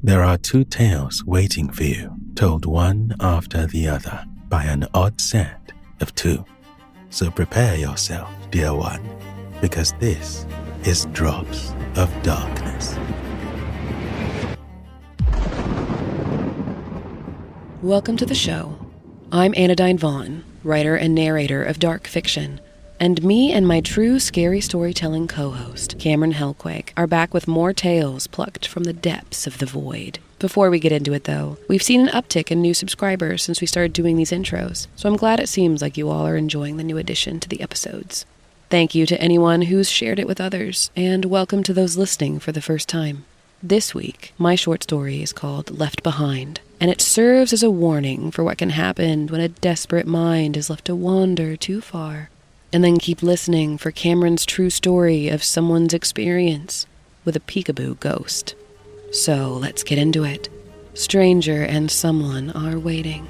There are two tales waiting for you, told one after the other by an odd set of two. So prepare yourself, dear one, because this is Drops of Darkness. Welcome to the show. I'm Anodyne Vaughn, writer and narrator of dark fiction, and me and my true scary storytelling co-host, Cameron Helkuik, are back with more tales plucked from the depths of the void. Before we get into it, though, we've seen an uptick in new subscribers since we started doing these intros, so I'm glad it seems like you all are enjoying the new addition to the episodes. Thank you to anyone who's shared it with others, and welcome to those listening for the first time. This week, my short story is called Left Behind, and it serves as a warning for what can happen when a desperate mind is left to wander too far. And then keep listening for Cameron's true story of someone's experience with a peekaboo ghost. So let's get into it. Stranger and someone are waiting.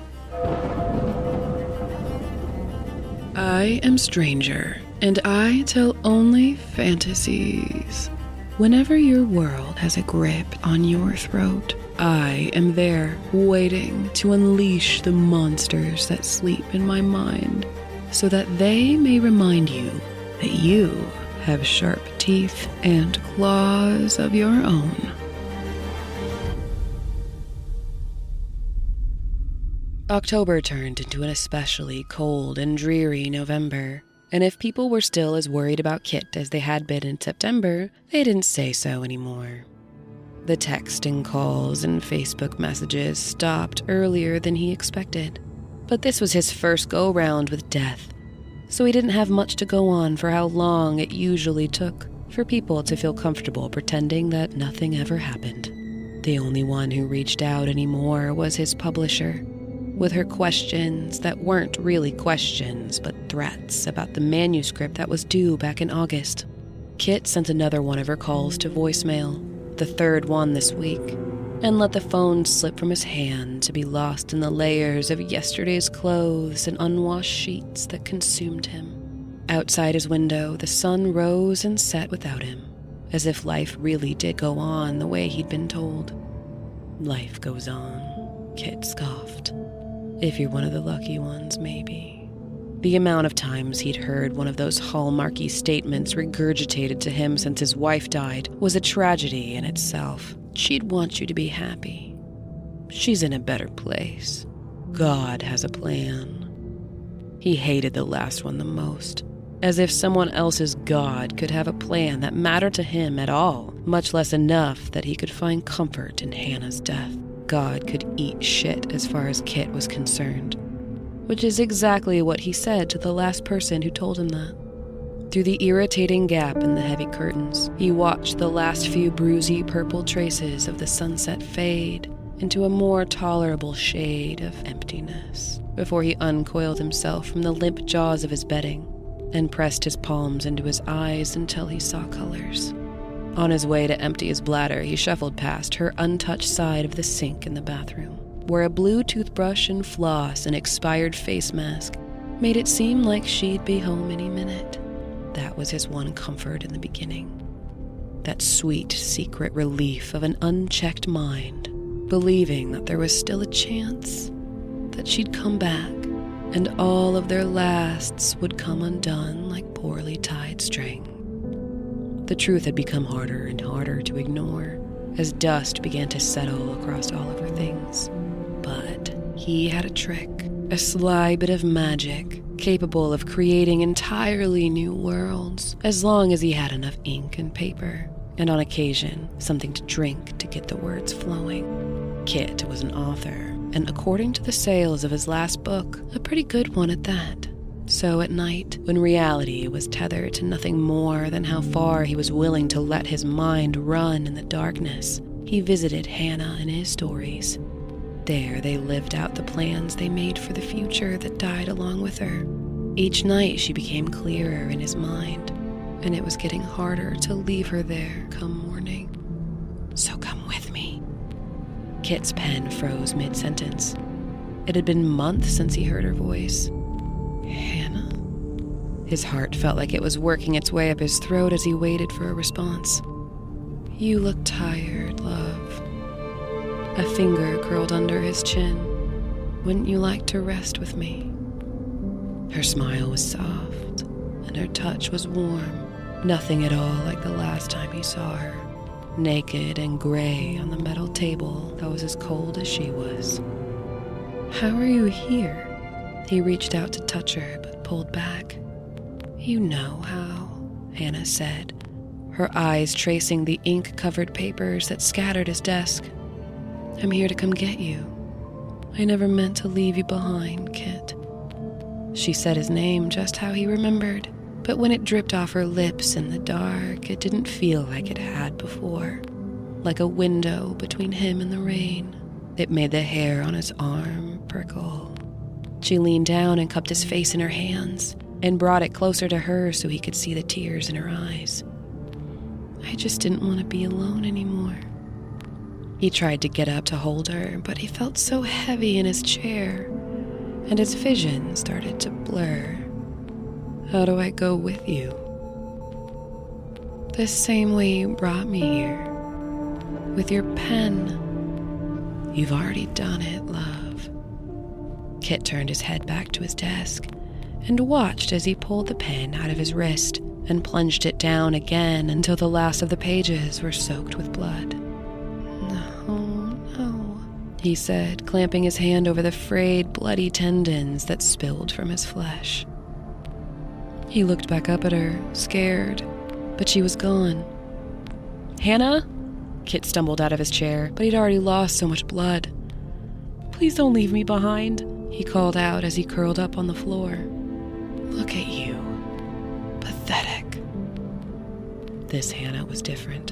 I am Stranger, and I tell only fantasies. Whenever your world has a grip on your throat, I am there, waiting to unleash the monsters that sleep in my mind, so that they may remind you that you have sharp teeth and claws of your own. October turned into an especially cold and dreary November. And if people were still as worried about Kit as they had been in September, they didn't say so anymore. The texting calls and Facebook messages stopped earlier than he expected. But this was his first go-round with death, so he didn't have much to go on for how long it usually took for people to feel comfortable pretending that nothing ever happened. The only one who reached out anymore was his publisher, with her questions that weren't really questions, but threats about the manuscript that was due back in August. Kit sent another one of her calls to voicemail, the third one this week, and let the phone slip from his hand to be lost in the layers of yesterday's clothes and unwashed sheets that consumed him. Outside his window, the sun rose and set without him, as if life really did go on the way he'd been told. Life goes on, Kit scoffed. If you're one of the lucky ones, maybe. The amount of times he'd heard one of those hallmarky statements regurgitated to him since his wife died was a tragedy in itself. She'd want you to be happy. She's in a better place. God has a plan. He hated the last one the most, as if someone else's God could have a plan that mattered to him at all, much less enough that he could find comfort in Hannah's death. God could eat shit as far as Kit was concerned, which is exactly what he said to the last person who told him that. Through the irritating gap in the heavy curtains, he watched the last few bruisey purple traces of the sunset fade into a more tolerable shade of emptiness before he uncoiled himself from the limp jaws of his bedding and pressed his palms into his eyes until he saw colors. On his way to empty his bladder, he shuffled past her untouched side of the sink in the bathroom, where a blue toothbrush and floss and expired face mask made it seem like she'd be home any minute. That was his one comfort in the beginning. That sweet, secret relief of an unchecked mind, believing that there was still a chance that she'd come back and all of their lasts would come undone like poorly tied string. The truth had become harder and harder to ignore as dust began to settle across all of her things. But he had a trick, a sly bit of magic, capable of creating entirely new worlds, as long as he had enough ink and paper, and on occasion, something to drink to get the words flowing. Kit was an author, and according to the sales of his last book, a pretty good one at that. So at night, when reality was tethered to nothing more than how far he was willing to let his mind run in the darkness, he visited Hannah and his stories. There they lived out the plans they made for the future that died along with her. Each night she became clearer in his mind, and it was getting harder to leave her there come morning. So come with me. Kit's pen froze mid-sentence. It had been months since he heard her voice. Hannah? His heart felt like it was working its way up his throat as he waited for a response. You look tired, love. A finger curled under his chin. "Wouldn't you like to rest with me?" Her smile was soft, and her touch was warm. Nothing at all like the last time he saw her, naked and gray on the metal table that was as cold as she was. "How are you here?" He reached out to touch her, but pulled back. "You know how," Hannah said, her eyes tracing the ink-covered papers that scattered his desk. "I'm here to come get you. I never meant to leave you behind, Kit." She said his name just how he remembered, but when it dripped off her lips in the dark, it didn't feel like it had before. Like a window between him and the rain. It made the hair on his arm prickle. She leaned down and cupped his face in her hands and brought it closer to her so he could see the tears in her eyes. "I just didn't want to be alone anymore." He tried to get up to hold her, but he felt so heavy in his chair, and his vision started to blur. "How do I go with you?" "The same way you brought me here. With your pen." "You've already done it, love." Kit turned his head back to his desk and watched as he pulled the pen out of his wrist and plunged it down again until the last of the pages were soaked with blood. No, he said, clamping his hand over the frayed, bloody tendons that spilled from his flesh. He looked back up at her, scared, but she was gone. "Hannah?" Kit stumbled out of his chair, but he'd already lost so much blood. "Please don't leave me behind," he called out as he curled up on the floor. "Look at you. Pathetic." This Hannah was different.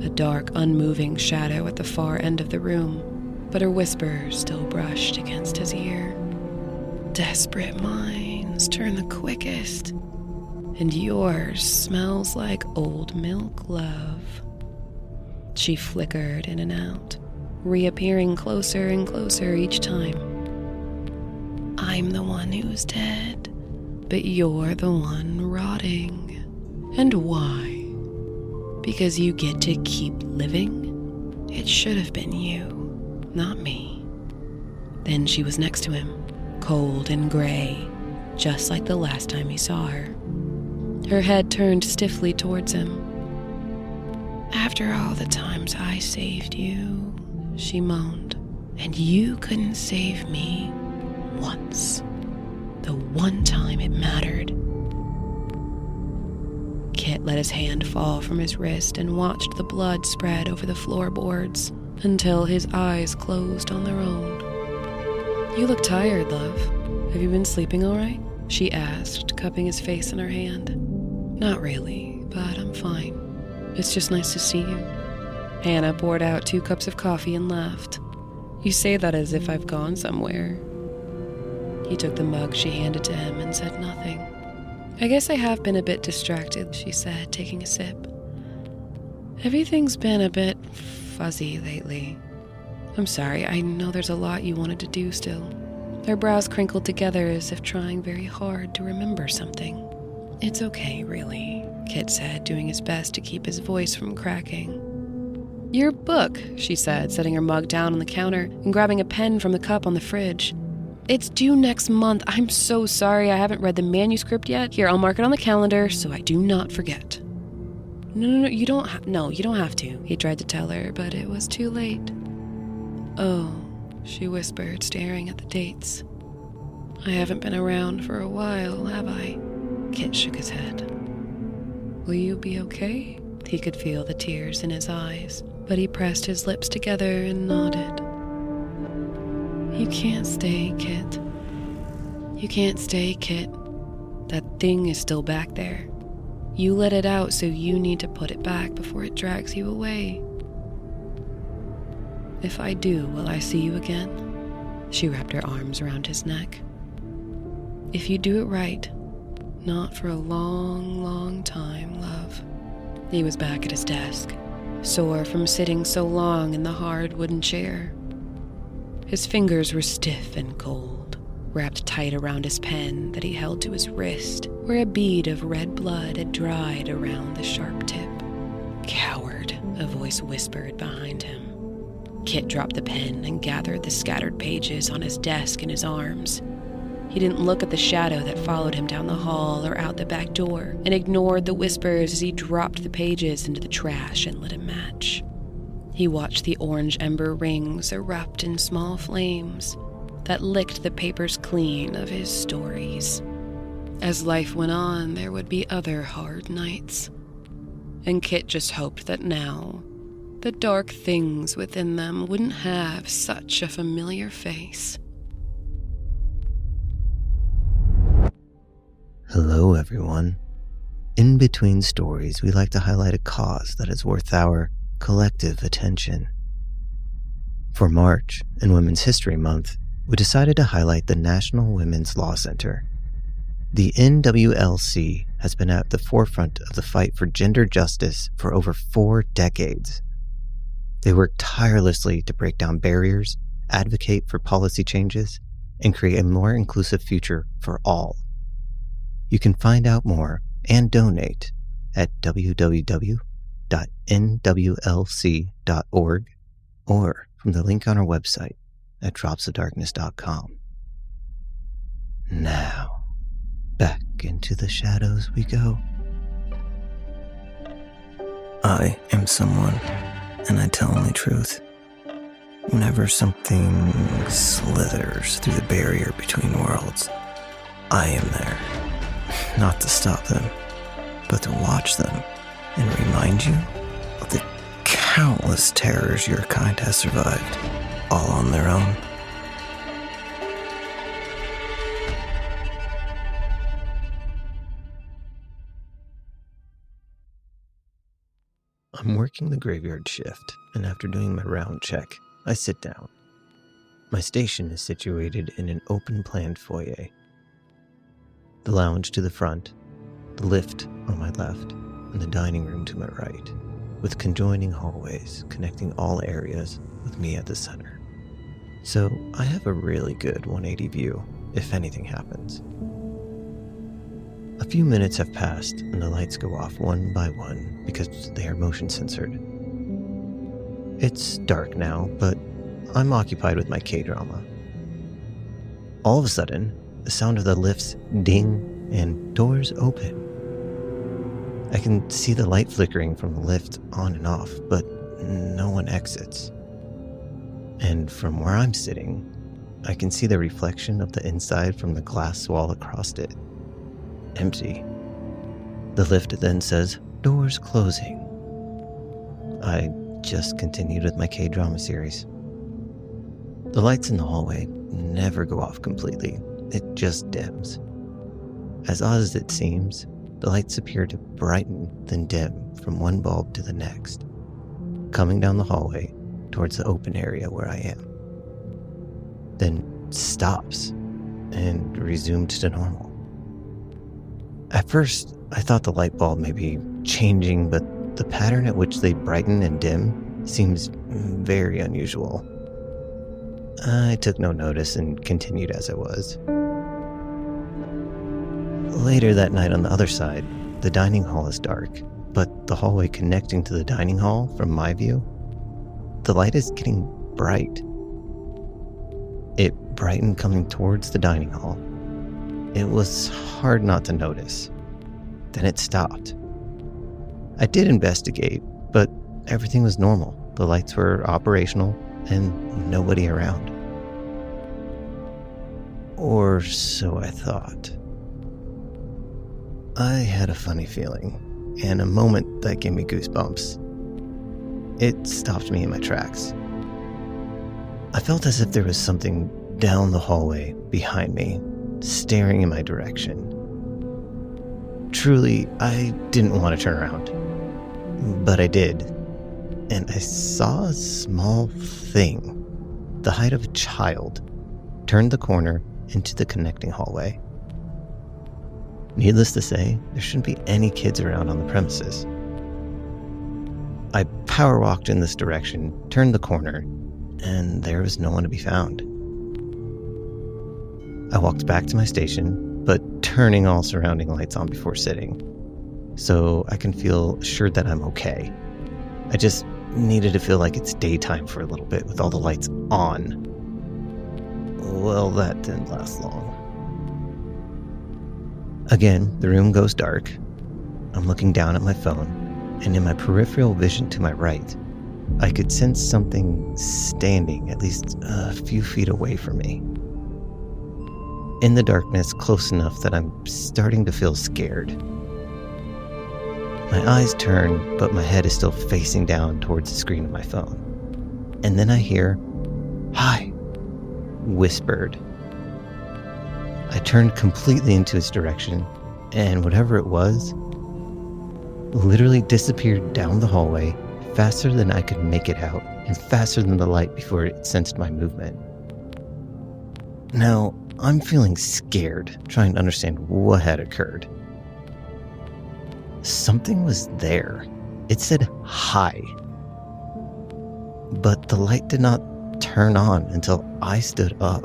A dark, unmoving shadow at the far end of the room, but her whisper still brushed against his ear. "Desperate minds turn the quickest, and yours smells like old milk, love." She flickered in and out, reappearing closer and closer each time. "I'm the one who's dead, but you're the one rotting. And why? Because you get to keep living? It should have been you, not me." Then she was next to him, cold and gray, just like the last time he saw her. Her head turned stiffly towards him. "After all the times I saved you," she moaned, "and you couldn't save me once. The one time it mattered." Kit let his hand fall from his wrist and watched the blood spread over the floorboards until his eyes closed on their own. "You look tired, love. Have you been sleeping all right?" she asked, cupping his face in her hand. "Not really, but I'm fine. It's just nice to see you." Hannah poured out 2 cups of coffee and laughed. "You say that as if I've gone somewhere." He took the mug she handed to him and said nothing. "I guess I have been a bit distracted," she said, taking a sip. "Everything's been a bit fuzzy lately. I'm sorry, I know there's a lot you wanted to do still." Her brows crinkled together as if trying very hard to remember something. "It's okay, really," Kit said, doing his best to keep his voice from cracking. "Your book," she said, setting her mug down on the counter and grabbing a pen from the cup on the fridge. "It's due next month. I'm so sorry I haven't read the manuscript yet. Here, I'll mark it on the calendar so I do not forget." No, you don't have to," he tried to tell her, but it was too late. "Oh," she whispered, staring at the dates. "I haven't been around for a while, have I?" Kit shook his head. "Will you be okay?" He could feel the tears in his eyes, but he pressed his lips together and nodded. "You can't stay, Kit. You can't stay, Kit. That thing is still back there. You let it out, so you need to put it back before it drags you away." "If I do, will I see you again?" She wrapped her arms around his neck. "If you do it right, not for a long, long time, love." He was back at his desk, sore from sitting so long in the hard wooden chair. His fingers were stiff and cold, wrapped tight around his pen that he held to his wrist, where a bead of red blood had dried around the sharp tip. "Coward," a voice whispered behind him. Kit dropped the pen and gathered the scattered pages on his desk in his arms. He didn't look at the shadow that followed him down the hall or out the back door, and ignored the whispers as he dropped the pages into the trash and lit a match. He watched the orange ember rings erupt in small flames that licked the papers clean of his stories. As life went on, there would be other hard nights, and Kit just hoped that now, the dark things within them wouldn't have such a familiar face. Hello, everyone. In between stories, we like to highlight a cause that is worth our collective attention. For March and Women's History Month, we decided to highlight the National Women's Law Center. The NWLC has been at the forefront of the fight for gender justice for over 4 decades. They work tirelessly to break down barriers, advocate for policy changes, and create a more inclusive future for all. You can find out more and donate at www.nwlc.org or from the link on our website at dropsofdarkness.com. Now, back into the shadows we go. I am someone, and I tell only truth. Whenever something slithers through the barrier between worlds, I am there. Not to stop them, but to watch them and remind you of the countless terrors your kind has survived, all on their own. I'm working the graveyard shift, and after doing my round check, I sit down. My station is situated in an open-planned foyer. The lounge to the front, the lift on my left, and the dining room to my right, with conjoining hallways connecting all areas with me at the center. So I have a really good 180 view if anything happens. A few minutes have passed and the lights go off one by one because they are motion censored. It's dark now, but I'm occupied with my K-drama. All of a sudden, the sound of the lifts ding and doors open. I can see the light flickering from the lift on and off, but no one exits. And from where I'm sitting, I can see the reflection of the inside from the glass wall across it. Empty. The lift then says, "Doors closing." I just continued with my K-drama series. The lights in the hallway never go off completely. It just dims. As odd as it seems, the lights appear to brighten then dim from one bulb to the next, coming down the hallway towards the open area where I am. Then stops and resumed to normal. At first, I thought the light bulb may be changing, but the pattern at which they brighten and dim seems very unusual. I took no notice and continued as I was. Later that night on the other side, the dining hall is dark, but the hallway connecting to the dining hall, from my view, the light is getting bright. It brightened coming towards the dining hall. It was hard not to notice. Then it stopped. I did investigate, but everything was normal. The lights were operational and nobody around. Or so I thought. I had a funny feeling, and a moment that gave me goosebumps. It stopped me in my tracks. I felt as if there was something down the hallway behind me, staring in my direction. Truly, I didn't want to turn around, but I did, and I saw a small thing, the height of a child, turn the corner into the connecting hallway. Needless to say, there shouldn't be any kids around on the premises. I power walked in this direction, turned the corner, and there was no one to be found. I walked back to my station, but turning all surrounding lights on before sitting, so I can feel assured that I'm okay. I just needed to feel like it's daytime for a little bit with all the lights on. Well, that didn't last long. Again, the room goes dark. I'm looking down at my phone, and in my peripheral vision to my right, I could sense something standing at least a few feet away from me. In the darkness, close enough that I'm starting to feel scared. My eyes turn, but my head is still facing down towards the screen of my phone. And then I hear, "Hi," whispered. I turned completely into its direction, and whatever it was, literally disappeared down the hallway faster than I could make it out, and faster than the light before it sensed my movement. Now, I'm feeling scared, trying to understand what had occurred. Something was there. It said, "Hi." But the light did not turn on until I stood up.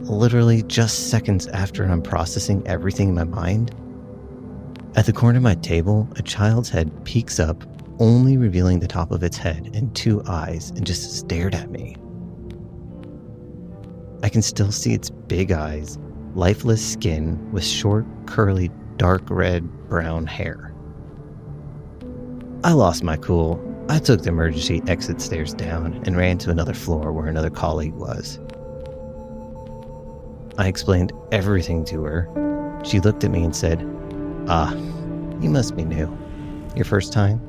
Literally just seconds after I'm processing everything in my mind. At the corner of my table, a child's head peeks up, only revealing the top of its head and 2 eyes, and just stared at me. I can still see its big eyes, lifeless skin with short, curly, dark red, brown hair. I lost my cool. I took the emergency exit stairs down and ran to another floor where another colleague was. I explained everything to her. She looked at me and said, "Ah, you must be new. Your first time?"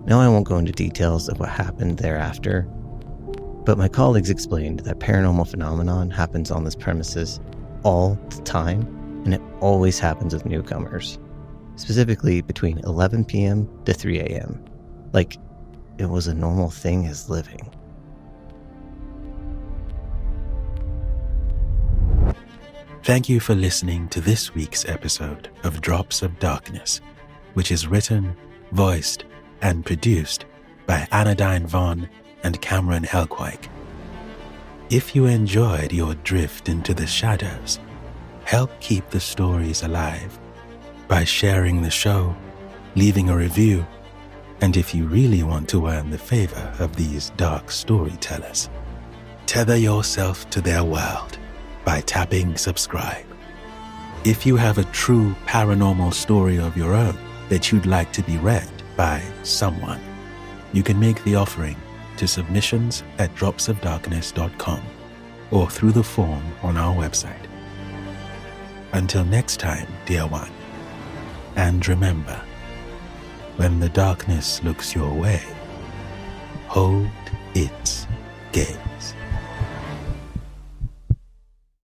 Now I won't go into details of what happened thereafter, but my colleagues explained that paranormal phenomenon happens on this premises all the time, and it always happens with newcomers, specifically between 11 p.m. to 3 a.m., like it was a normal thing as living. Thank you for listening to this week's episode of Drops of Darkness, which is written, voiced, and produced by Anodyne Vaughn and Cameron Helkuik. If you enjoyed your drift into the shadows, help keep the stories alive by sharing the show, leaving a review, and if you really want to earn the favor of these dark storytellers, tether yourself to their world by tapping subscribe. If you have a true paranormal story of your own that you'd like to be read by someone, you can make the offering to submissions@dropsofdarkness.com or through the form on our website. Until next time, dear one, and remember, when the darkness looks your way, hold